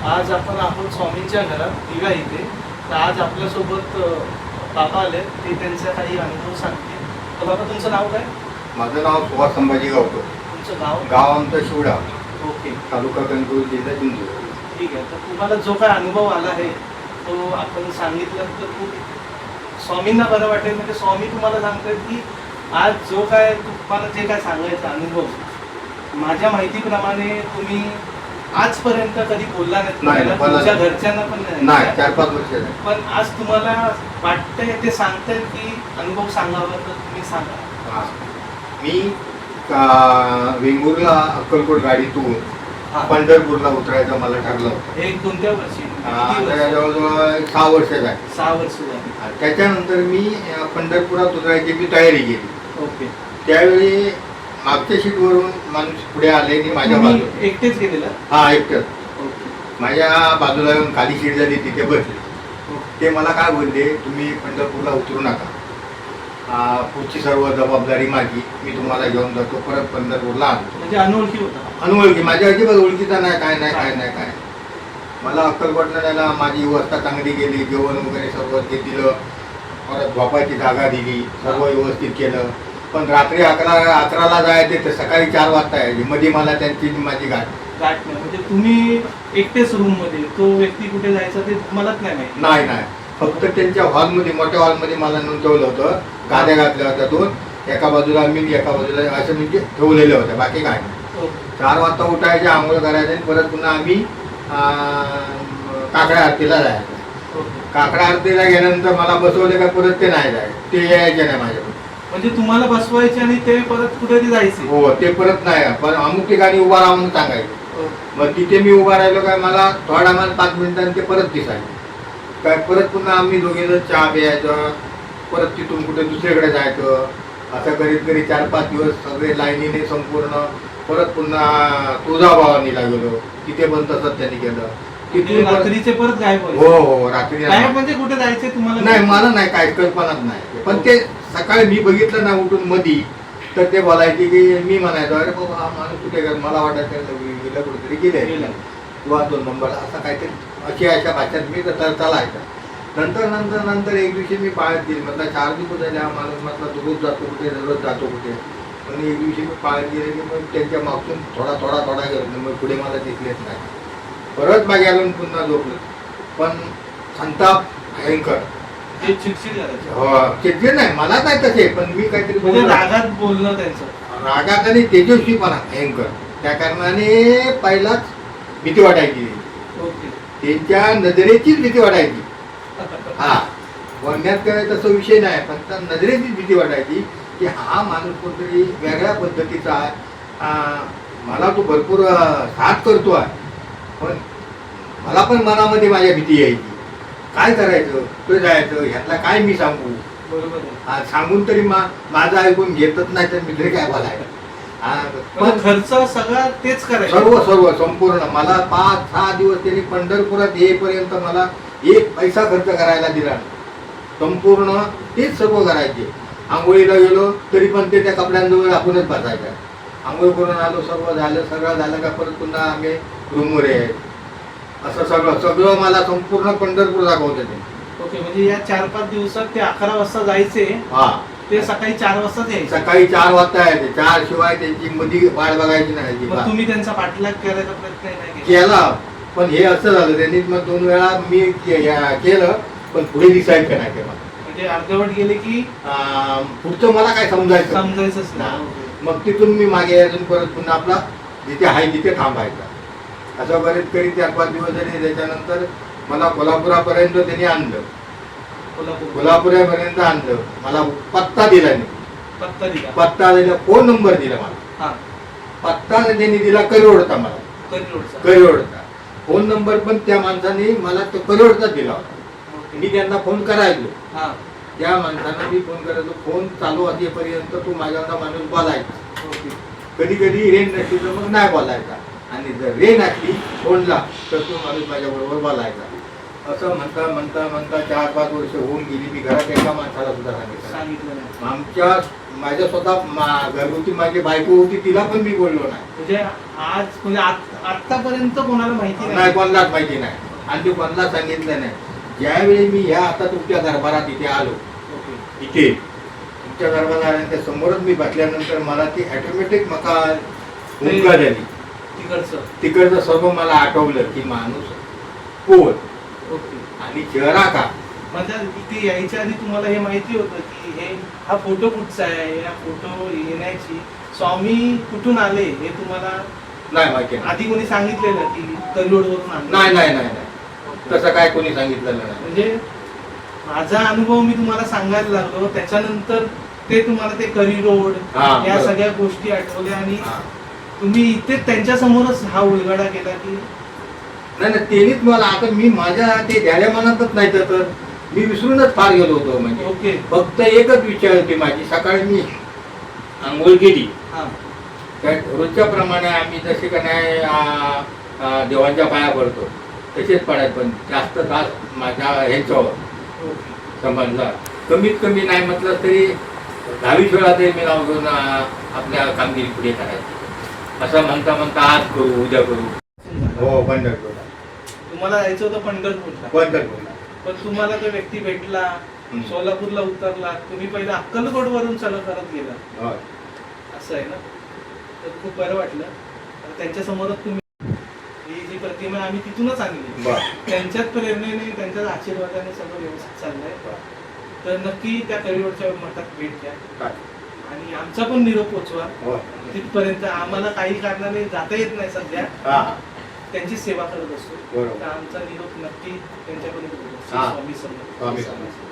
आज आपण आहोत स्वामींच्या घरात दिव्या इथे. तर आज आपल्यासोबत बाबा आले, ते त्यांचा काही अनुभव सांगतील. तर बाबा तुमचं नाव काय? माझं नाव सुभाष संभाजी गावतो. तुमचं गाव? गाव आमचं शिवडा, ओके, तालुका कणकवली, जिल्हा जिंतूर. ठीक आहे. तर तुम्हाला जो काय अनुभव आला आहे तो आपण सांगितलं तर खूप स्वामींना बरं वाटेल. म्हणजे स्वामी तुम्हाला सांगतात की आज जो काय तुम्हाला जे काय सांगायचा अनुभव, माझ्या माहितीप्रमाणे तुम्ही आजपर्यंत कधी बोलला नाही, नाही, बोलला तुमच्या नाही. घरच्यांना पण नाही, 4-5 वर्ष झाली. पण आज तुम्हाला वाटतंय, ते सांगतायत की अनुभव सांगावा, तर तुम्ही सांगा. हा. मी वेंगुर्ला अक्कलकोट गाडीतून हा. पंढरपूरला उतरायचं मला ठरलं होतं. हे कोणत्या वर्षी? किती आता वर्ष? जवळजवळ 6 वर्ष झाली. 6 वर्ष झाली. त्याच्यानंतर मी पंढरपुरात उतरायची मी तयारी केली. ओके. त्यावेळी मागच्या सीटवरून माणूस पुढे आले आणि माझ्या तुम्ही बाजूला, एकटेच गेलेला? हा एकटं ओके. माझ्या बाजूला येऊन खाली सीट झाली, तिथे बसले. ओके. ते मला काय बोलले, तुम्ही पंढरपूरला उतरू नका, पुढची सर्व जबाबदारी माझी, मी तुम्हाला घेऊन जातो, परत पंढरपूरला आणतो. म्हणजे अनोळखी होता? अनोळखी, माझ्या अजिबात ओळखीचा नाही, काय नाही काय नाही काय. मला अक्कलकोटला जायला माझी व्यवस्था चांगली केली, जेवण वगैरे सर्व ते दिलं, परत झोपायची जागा दिली, सर्व व्यवस्थित केलं. पण रात्री 11ला जायचे तर सकाळी 4 वाजता यायचे. मध्ये मला त्यांची माझी गाठ नाही. म्हणजे तुम्ही एकटेच रूम मध्ये, तो व्यक्ती कुठे जायचा ते तुम्हालाच नाही माहिती? नाही, फक्त त्यांच्या हॉलमध्ये, मोठ्या हॉलमध्ये मला नेऊन ठेवलं होतं. गाद्या घातल्या होत्या 2, एका बाजूला मी, एका बाजूला असं म्हणजे ठेवलेल्या होत्या, बाकी काय नाही. ओके. 4 वाजता उठायचे, आंघोळ करायचे आणि परत पुन्हा आम्ही काकडा आरतीला जायचं. ओके. काकडा आरतीला गेल्यानंतर मला बसवले का परत ते नाही जायचे, ते यायचे नाही माझ्याकडे. म्हणजे तुम्हाला बसवायचे आणि ते परत कुठेतरी जायचे? हो, ते परत नाही, पण अमुक ठिकाणी उभा राहून सांगायचे. ओके. मग तिथे मी उभा राहिलो काय, मला थोडा मला 5 मिनिटांनी ते परत दिसायचे. काय परत पुन्हा आम्ही दोघेजण चहा प्यायचं, परत तिथून कुठे दुसरीकडे जायचं. असं करीत करीत 4-5 दिवस सगळे लाईनीने संपूर्ण. परत पुन्हा तुळजाभवानीला गेलो, तिथे पण तसंच त्यांनी केलं. म्हणजे रात्रीचे परत गायब हो व्हायचे? हो, रात्री गायब म्हणजे कुठे जायचे तुम्हाला? नाही, मला नाही काय कल्पनाच नाही. पण ते सकाळी मी बघितलं ना उठून मधी, तर ते बोलायचे की, मी म्हणायचो अरे बाबा हा माणूस कुठे गेला, मला वाटायचं गेलं कुठेतरी गेले किंवा 2 नंबर असं काहीतरी, अशा भाषेत मी तर चालायचं. नंतर एक दिवशी मी पाळत गेली. म्हटलं 4 दिवस झाले हा माणूस, म्हटलं रोज जातो कुठे, रोज जातो कुठे. पण एक दिवशी मी पाळत गेले की मग त्यांच्या मागून थोडा गेलो, मग पुढे मला दिसलेच नाही. परत मागे आलो, पुन्हा झोपलो. पण संताप भयंकर. ते चिडचिड करायचे? हो, चिडचिड नाही, मला नाही तसे, पण मी काहीतरी म्हणजे बोललो. रागात बोलणं त्यांचं? रागात आणि तेजस्वीपणा भयंकर. त्या कारणाने पहिलाच भीती वाटायची. ओके. त्यांच्या नजरेचीच भीती वाटायची. हा, बोलण्यात काय तसा विषय नाही, पण त्या नजरेचीच भीती वाटायची की हा माणूस कोणतरी वेगळ्या पद्धतीचा आहे. मला तो भरपूर साथ करतो आहे, पण मला पण मनामध्ये माझ्या भीती यायची. काय करायचं, तो जायचं, ह्यातला काय मी सांगू. बरोबर आहे. सांगून तरी माझं ऐकून घेतच नाही, तर मी तरी काय बोलायचं. पण खर्च सगळा तेच करायचं? सर्व संपूर्ण. मला 5-6 दिवस त्यांनी पंढरपुरात येईपर्यंत मला 1 पैसा खर्च करायला दिला. संपूर्ण तेच सर्व करायचे. आंघोळीला गेलो तरी पण ते त्या कपड्यांजवळ आपणच बसायचं. आंघोळ करून आलो, सगळं झालं का परत पुन्हा आम्ही रूमवर यायचं. असं सगळं मला संपूर्ण पंढरपूर दाखवते ते. ओके. म्हणजे या 4-5 दिवसात ते 11 वाजता जायचे, हा, ते सकाळी 4 वाजताच यायचे? सकाळी 4 वाजता यायचे. 4 शिवाय त्यांची मध्ये वाट बघायची नाही. मग तुम्ही त्यांचा पाठलाग करायचा प्रयत्न नाही केला, पण हे असं झालं, त्यांनी मग 2 वेळा मी केलं, पण पुढे दिसायचं नाही तेव्हा. म्हणजे अर्धवट गेले की पुढचं मला काय समजायचंच नाही. मग तिथून मी मागे अजून परत पुन्हा आपला जिथे आहे तिथे थांबायचा. असं बरेच करीत 4-5 दिवस झाले. त्याच्यानंतर मला कोल्हापुरापर्यंत त्यांनी आणलं. कोल्हापुरापर्यंत आणलं. मला पत्ता दिला नाही. पत्ता दिला, फोन नंबर दिला मला. पत्ता त्यांनी दिला करिरोडचा, मला करिरोडचा. फोन नंबर पण त्या माणसाने मला तो करिरोडचा दिला होता. मी त्यांना फोन करायचो. त्या माणसानं मी फोन करायचो. फोन चालू असेपर्यंत तो माझ्याकडे माणूस बोलायचा. कधी कधी रेंज नसली तर मग नाही बोलायचा, आणि जर रेंज असली फोनला तर तो माणूस माझ्याबरोबर बोलायचा. असं म्हणता 4-5 वर्ष होऊन गेली. मी घरात एका माणसाला सुद्धा सांगितलं सांगितलं नाही. माझ्या स्वतः घरगुती माझी बायको होती, तिला पण मी बोललो नाही. म्हणजे आज म्हणजे आतापर्यंत कोणाला माहिती नाही, कोणालाच माहिती नाही. आणि ते कोणाला सांगितलं नाही. ज्यावेळी मी ह्या आता तुमच्या दरबारात इथे आलो, ओके. इथे तुमच्या दरबारात आल्यानंतर समोरच मी बसल्यानंतर मला ती ऑटोमॅटिक मका उमगा झाली. तिकडचं सर्व मला आठवलं की माणूस कोण ओके. आणि चेहरा का. म्हणजे इथे यायच्या आधी तुम्हाला हे माहिती होतं की हा फोटो कुठचा आहे, या फोटो येण्याची स्वामी कुठून आले हे तुम्हाला नाही माहिती नाही. आधी कोणी सांगितलेलं की कलियोडवरून आणले? नाही तसं काय कोणी सांगितलेलं नाही. म्हणजे माझा अनुभव मी तुम्हाला सांगायला लागलो, त्याच्यानंतर ते तुम्हाला ते करिरोड या सगळ्या गोष्टी आठवल्या आणि तुम्ही इथे त्यांच्या समोरच हा उलगडा केला की नाही त्यांनीच मला. आता मी माझ्या ते द्यायला मनातच नाही तर मी विसरूनच फार गेलो होतो. म्हणजे ओके. फक्त एकच विचार होती माझी. सकाळी मी आंघोळ केली, रोजच्या प्रमाणे आम्ही जसे का नाही देवांच्या पाया पडतो तसेच पडायचं, पण जास्त तास माझ्या ह्यांच्यावर समजला. कमीत कमी नाही म्हटलं तरी 10-20 वेळा तरी मी लावून आपल्या कामगिरी पुढे करायची. असं म्हणता आज करू, उद्या करू. हो, पंढरपूरला. तुम्हाला जायचं होतं पंढरपूरला, पण तुम्हाला तो व्यक्ती भेटला, सोलापूरला उतरला, तुम्ही पहिला अक्कलकोट वरून सगळं करत गेला. असं आहे ना. तर खूप बरं वाटलं. त्यांच्या समोरच तुम्ही ही जी प्रतिमा आम्ही तिथूनच आणली, त्यांच्याच प्रेरणेने त्यांच्याच आशीर्वादाने सगळं व्यवस्थित चाललंय. तर नक्की त्या कलियोडच्या मठात भेट द्या आणि आमचा पण निरोप पोचवा तिथपर्यंत. आम्हाला काही कारणाने जाता येत नाही सध्या, त्यांची सेवा करत असतो. तर आमचा निरोप नक्की त्यांच्यापर्यंत पोहोचवा. स्वामी समर्थ.